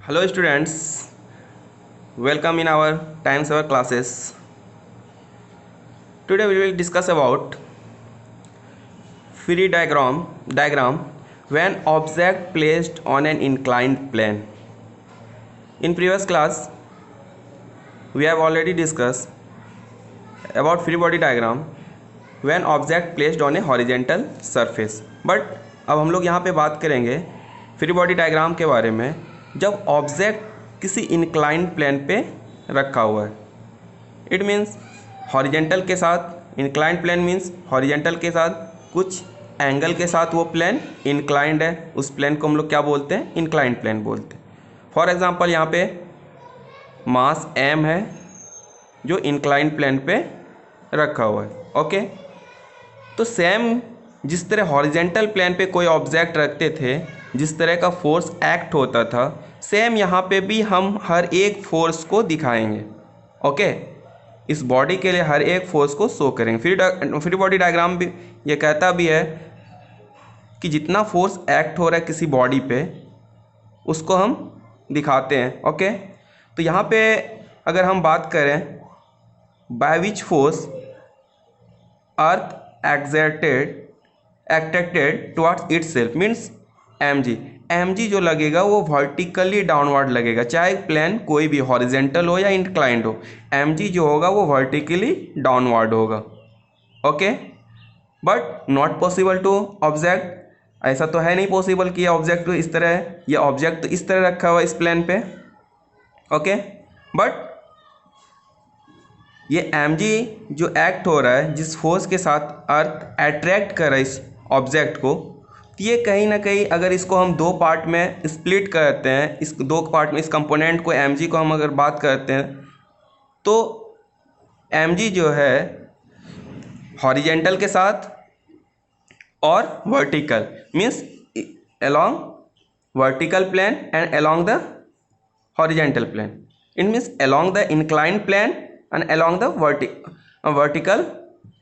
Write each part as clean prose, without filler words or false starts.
Hello students, welcome in our time saver classes. Today we will discuss about free diagram when object placed on an inclined plane. In previous class we have already discussed about free body diagram when object placed on a horizontal surface. But अब हम लोग यहाँ पे बात करेंगे free body diagram के बारे में जब ऑब्जेक्ट किसी इंक्लाइंड प्लेन पे रखा हुआ है. इट मीन्स हॉरिजेंटल के साथ, इंक्लाइंड प्लेन मीन्स हॉरिजेंटल के साथ कुछ एंगल के साथ वो प्लेन इंक्लाइंड है. उस प्लेन को हम लोग क्या बोलते हैं? इंक्लाइंड प्लेन बोलते हैं. फॉर एग्जांपल यहाँ पे मास m है जो इंक्लाइंड प्लेन पे रखा हुआ है. ओके, तो सेम जिस तरह हॉरिजेंटल प्लेन पे कोई ऑब्जेक्ट रखते थे, जिस तरह का फोर्स एक्ट होता था, सेम यहाँ पे भी हम हर एक फोर्स को दिखाएंगे. ओके, इस बॉडी के लिए हर एक फोर्स को शो करेंगे. फ्री बॉडी डायग्राम भी ये कहता भी है कि जितना फोर्स एक्ट हो रहा है किसी बॉडी पे उसको हम दिखाते हैं. ओके, तो यहाँ पे अगर हम बात करें by which force earth attracted towards itself means mg जो लगेगा वो वर्टिकली डाउनवर्ड लगेगा, चाहे प्लेन कोई भी हॉरिजेंटल हो या इंक्लाइंड हो. mg जो होगा वो वर्टिकली डाउनवर्ड होगा. Okay, but not possible to object. ऐसा तो है नहीं पॉसिबल कि ये ऑब्जेक्ट इस तरह है, ये ऑब्जेक्ट तो इस तरह रखा हुआ है इस प्लेन पे. ओके, बट ये mg जो एक्ट हो रहा है, जिस फोर्स के साथ अर्थ अट्रैक्ट कर रहा है इस ऑब्जेक्ट को, ये कहीं ना कहीं अगर इसको हम दो पार्ट में स्प्लिट करते हैं, इस दो पार्ट में इस कंपोनेंट को mg को हम अगर बात करते हैं तो mg जो है हॉरिजेंटल के साथ और vertical means along vertical plane and along the horizontal plane. It means along the inclined plane and along the vertical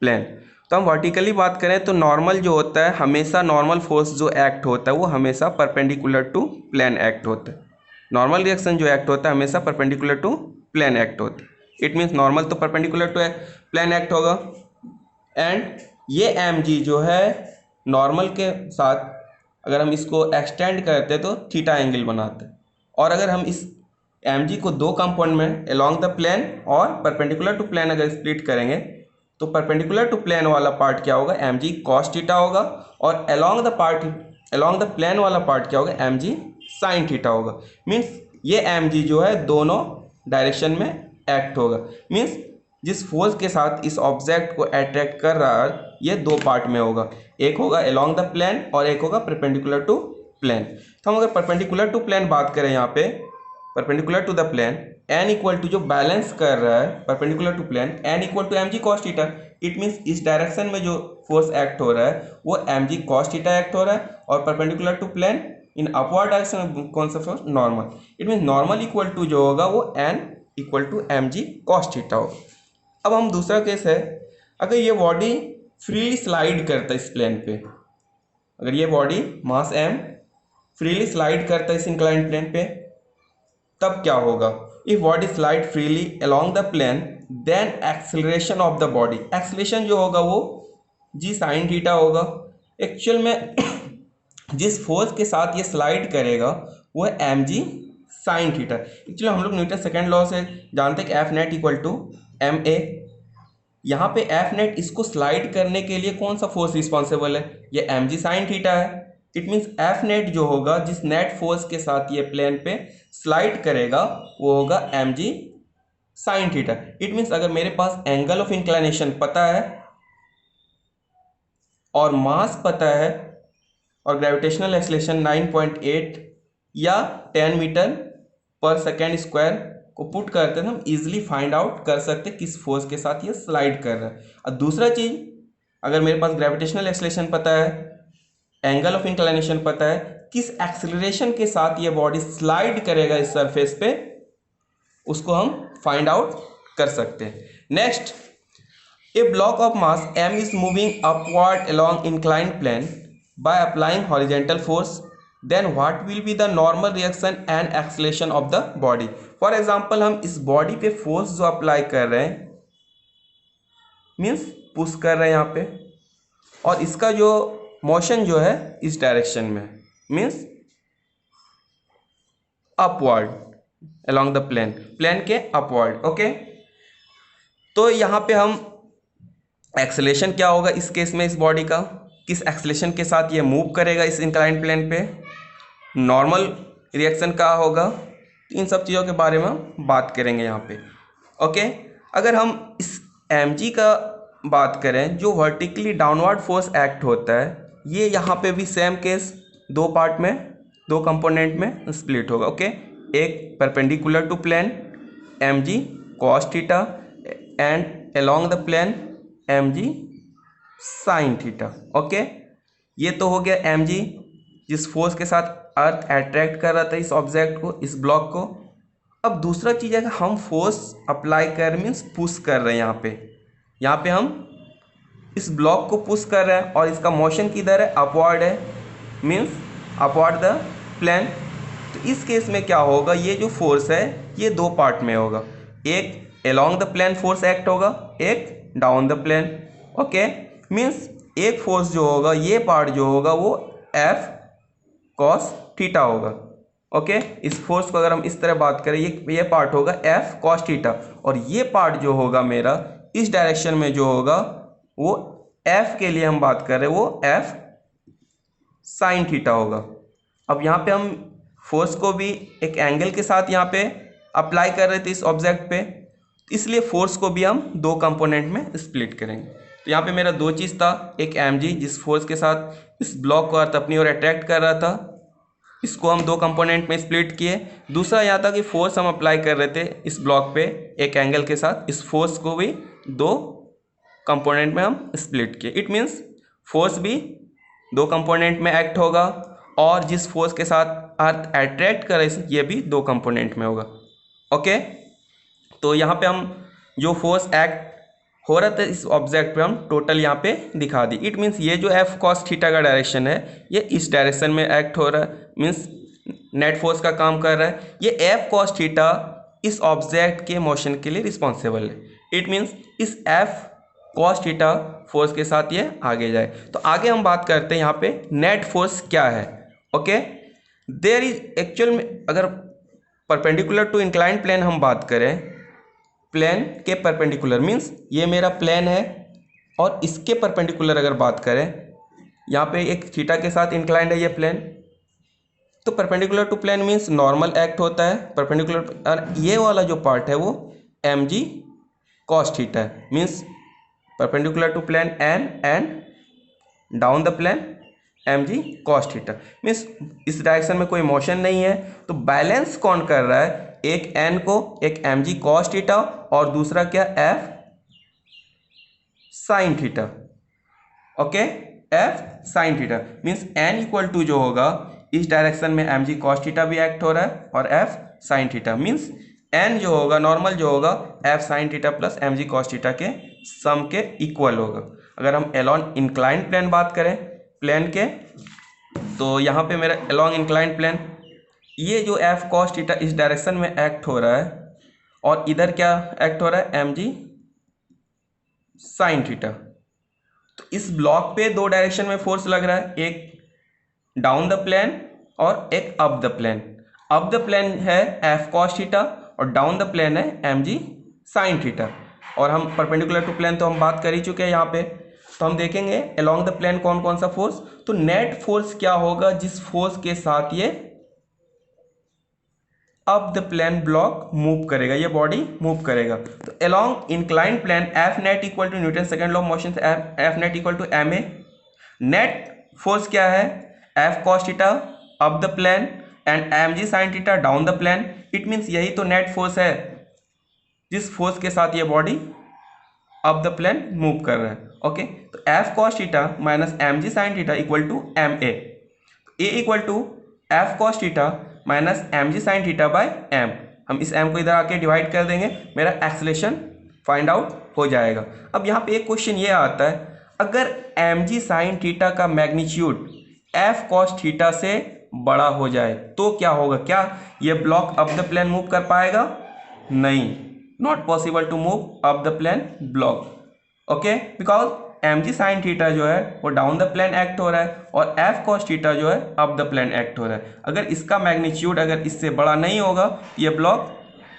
plane. तो हम वर्टिकली बात करें तो नॉर्मल जो होता है, हमेशा नॉर्मल फोर्स जो एक्ट होता है वो हमेशा परपेंडिकुलर टू प्लेन एक्ट होता है. नॉर्मल रिएक्शन जो एक्ट होता है हमेशा परपेंडिकुलर टू प्लेन एक्ट होता है. इट मीन्स नॉर्मल तो परपेंडिकुलर टू प्लेन एक्ट होगा. एंड ये mg जो है नॉर्मल के साथ अगर हम इसको एक्सटेंड करते तो थीटा एंगल बनाते हैं. और अगर हम इस mg को दो कंपोनेंट में अलोंग द प्लेन और परपेंडिकुलर टू प्लेन अगर स्प्लिट करेंगे तो परपेंडिकुलर टू प्लेन वाला पार्ट क्या होगा? mg cos थीटा होगा. और अलोंग द प्लेन वाला पार्ट क्या होगा? mg sin थीटा होगा. मीन्स ये mg जो है दोनों डायरेक्शन में एक्ट होगा. मीन्स जिस फोर्स के साथ इस ऑब्जेक्ट को अट्रैक्ट कर रहा है ये दो पार्ट में होगा, एक होगा अलोंग द प्लेन और एक होगा परपेंडिकुलर टू प्लेन. तो हम अगर परपेंडिकुलर टू प्लेन बात करें, यहाँ पे perpendicular to the plane n equal to जो बैलेंस कर रहा है perpendicular to plane n equal to mg cos theta. It means इस डायरेक्शन में जो फोर्स एक्ट हो रहा है वो mg cos थीटा एक्ट हो रहा है और perpendicular to plane in upward direction कौन सा force? Normal. It means normal equal to जो होगा वो n equal to mg cos theta होगा. अब हम दूसरा केस है, अगर ये बॉडी फ्रीली स्लाइड करता है इस प्लेन पे, अगर ये body mass m freely slide करता है इस इंक्लाइंड प्लेन पे, तब क्या होगा? If body slide freely along the plane then acceleration of the body, acceleration जो होगा वो g sin थीटा होगा. एक्चुअल में जिस फोर्स के साथ ये स्लाइड करेगा वो है mg sin थीटा. एक्चुअली हम लोग न्यूटन सेकेंड लॉ से जानते हैं कि F net equal to ma. यहाँ पे एफ नेट इसको स्लाइड करने के लिए कौन सा फोर्स रिस्पॉन्सिबल है? ये mg sin थीटा है. इट मीन्स एफ नेट जो होगा जिस नेट फोर्स के साथ ये प्लेन पे स्लाइड करेगा वो होगा mg sin theta. It means अगर मेरे पास एंगल ऑफ इंक्लिनेशन पता है और मास पता है और ग्रेविटेशनल एक्सेलरेशन 9.8 या 10 मीटर पर सेकेंड स्क्वायर को पुट करते हैं, हम इजीली फाइंड आउट कर सकते हैं किस फोर्स के साथ ये स्लाइड कर रहा है. और दूसरा चीज, अगर मेरे पास ग्रेविटेशनल एक्सेलरेशन पता है, एंगल ऑफ इंक्लिनेशन पता है, किस एक्सेलरेशन के साथ ये बॉडी स्लाइड करेगा इस सरफेस पे, उसको हम फाइंड आउट कर सकते हैं. Next, a block of mass m is moving upward along inclined plane by applying horizontal force. Then what will be the normal reaction and acceleration of the body. For example हम इस body पे force जो apply कर रहे हैं means push कर रहे हैं यहाँ पे, और इसका जो मोशन जो है इस डायरेक्शन में means upward along the plane, plane के अपवर्ड। ओके, तो यहाँ पे हम एक्सेलेरेशन क्या होगा इस केस में, इस बॉडी का किस एक्सेलेरेशन के साथ ये मूव करेगा इस इंक्लाइंड प्लेन पे, नॉर्मल रिएक्शन क्या होगा, इन सब चीज़ों के बारे में हम बात करेंगे यहाँ पे। ओके, अगर हम इस mg का बात करें जो वर्टिकली डाउनवर्ड फोर्स एक्ट होता है, ये यहाँ पे भी सेम केस दो पार्ट में, दो कंपोनेंट में स्प्लिट होगा। ओके, एक perpendicular to plane mg cos theta and along the plane mg sine theta. Okay, ये तो हो गया mg जिस फोर्स के साथ अर्थ अट्रैक्ट कर रहा था इस ऑब्जेक्ट को, इस ब्लॉक को। अब दूसरा चीज़ है कि हम फोर्स अप्लाई कर मीन्स पुश कर रहे हैं यहाँ पे हम इस ब्लॉक को पुश कर रहे हैं और इसका मोशन किधर है, अपवर्ड है, मीन्स अपवर्ड द प्लेन। तो इस केस में क्या होगा, ये जो फोर्स है ये दो पार्ट में होगा, एक along the plane force act होगा, एक down the plane. Okay, means एक फोर्स जो होगा ये पार्ट जो होगा वो एफ कॉस थीटा होगा। ओके, इस फोर्स को अगर हम इस तरह बात करें, ये पार्ट होगा एफ कॉस थीटा, और ये पार्ट जो होगा मेरा इस डायरेक्शन में जो होगा वो एफ के लिए हम बात कर रहे हैं वो एफ साइन थीटा होगा। अब यहाँ पे हम फोर्स को भी एक एंगल के साथ यहाँ पे अप्लाई कर रहे थे इस ऑब्जेक्ट पे, इसलिए फोर्स को भी हम दो कंपोनेंट में स्प्लिट करेंगे। तो यहाँ पे मेरा दो चीज़ था, एक mg जिस फोर्स के साथ इस ब्लॉक को अर्थ अपनी ओर अट्रैक्ट कर रहा था, इसको हम दो कंपोनेंट में स्प्लिट किए। दूसरा यहाँ था कि फोर्स हम अप्लाई कर रहे थे इस ब्लॉक पे एक एंगल के साथ, इस फोर्स को भी दो कंपोनेंट में हम स्प्लिट किए। इट मीन्स फोर्स भी दो कंपोनेंट में एक्ट होगा और जिस फोर्स के साथ अर्थ अट्रैक्ट करे ये भी दो कंपोनेंट में होगा। ओके, तो यहाँ पे हम जो फोर्स एक्ट हो रहा था इस ऑब्जेक्ट पे हम टोटल यहाँ पे दिखा दी। इट मीन्स ये जो एफ कॉस थीटा का डायरेक्शन है ये इस डायरेक्शन में एक्ट हो रहा है, मीन्स नेट फोर्स का काम कर रहा है। ये एफ कॉस थीटा इस ऑब्जेक्ट के मोशन के लिए रिस्पॉन्सिबल है। इट मीन्स इस एफ कॉस थीटा फोर्स के साथ ये आगे जाए। तो आगे हम बात करते हैं यहाँ पे नेट फोर्स क्या है। ओके, देयर इज एक्चुअल में अगर परपेंडिकुलर टू इंक्लाइंड प्लेन हम बात करें, प्लेन के परपेंडिकुलर मीन्स ये मेरा प्लेन है और इसके परपेंडिकुलर अगर बात करें, यहाँ पे एक थीटा के साथ इंक्लाइंड है ये प्लेन, तो perpendicular to plane means normal act होता है परपेंडिकुलर, और ये वाला जो पार्ट है वो mg cos थीटा है, means perpendicular to plane and down the plane mg cos theta. Means इस डायरेक्शन में कोई मोशन नहीं है, तो बैलेंस कौन कर रहा है, एक n को, एक mg cos थीटा और दूसरा क्या f sine theta. Okay, f sine theta means n equal to जो होगा इस डायरेक्शन में mg cos थीटा भी एक्ट हो रहा है और f sine theta, means n जो होगा नॉर्मल जो होगा f sine theta plus mg cos theta के सम के इक्वल होगा। अगर हम अलोंग इंक्लाइंड प्लेन बात करें प्लेन के, तो यहाँ पे मेरा अलोंग इंक्लाइंड प्लेन ये जो f cos थीटा इस डायरेक्शन में एक्ट हो रहा है और इधर क्या एक्ट हो रहा है mg साइन थीटा। तो इस ब्लॉक पे दो डायरेक्शन में फोर्स लग रहा है, एक डाउन द प्लेन और एक up the plane. Up the plane है f cos थीटा और डाउन द प्लेन है mg साइन थीटा। और हम परपेंडिकुलर टू प्लेन तो हम बात कर ही चुके हैं यहाँ पे, तो हम देखेंगे अलोंग द प्लेन कौन कौन सा फोर्स। तो नेट फोर्स क्या होगा जिस फोर्स के साथ ये up the plane block move करेगा, ये बॉडी मूव करेगा। तो along inclined plane F net equal to Newton second law of motion, F net equal to M A. Net force क्या है, F cos theta up the plane and M G sine theta down the plane. It means यही तो net force है जिस force के साथ ये body up the plane move कर रहा है। ओके, तो F cos theta minus M G sine theta equal to M A equal to F cos theta minus M G sine theta by M. हम इस M को इधर आके divide कर देंगे, मेरा एक्सेलेरेशन फाइंड आउट हो जाएगा। अब यहाँ पे एक क्वेश्चन ये आता है, अगर एम जी साइन थीटा का मैग्नीट्यूड एफ कॉस थीटा से बड़ा हो जाए तो क्या होगा, क्या ये block up the plane move कर पाएगा? नहीं, not possible to move up the plane block, okay, because mg sine theta जो है वो डाउन द प्लेन एक्ट हो रहा है और f cos थीटा जो है अप द प्लेन एक्ट हो रहा है। अगर इसका मैग्नीट्यूड अगर इससे बड़ा नहीं होगा तो ये block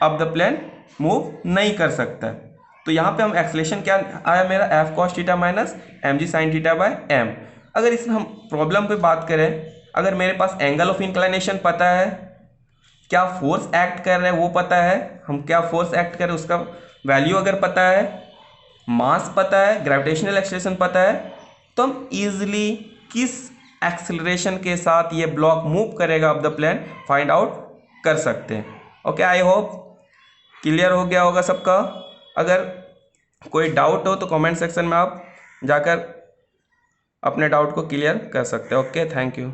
up the plane move नहीं कर सकता है। तो यहाँ पे हम एक्सलेशन क्या आया मेरा, f cos theta minus mg sine theta by m। अगर इस हम प्रॉब्लम पे बात करें, अगर मेरे पास एंगल ऑफ इंक्लिनेशन पता है, क्या फोर्स एक्ट कर रहे हैं वो पता है, हम क्या फोर्स एक्ट कर रहे हैं उसका वैल्यू अगर पता है, मास पता है, ग्रेविटेशनल एक्सेलरेशन पता है, तो हम इजीली किस एक्सेलरेशन के साथ ये ब्लॉक मूव करेगा up the plane find out कर सकते हैं। ओके, आई होप क्लियर हो गया होगा सबका। अगर कोई डाउट हो तो कमेंट सेक्शन में आप जाकर अपने डाउट को क्लियर कर सकते हैं। Okay, thank you.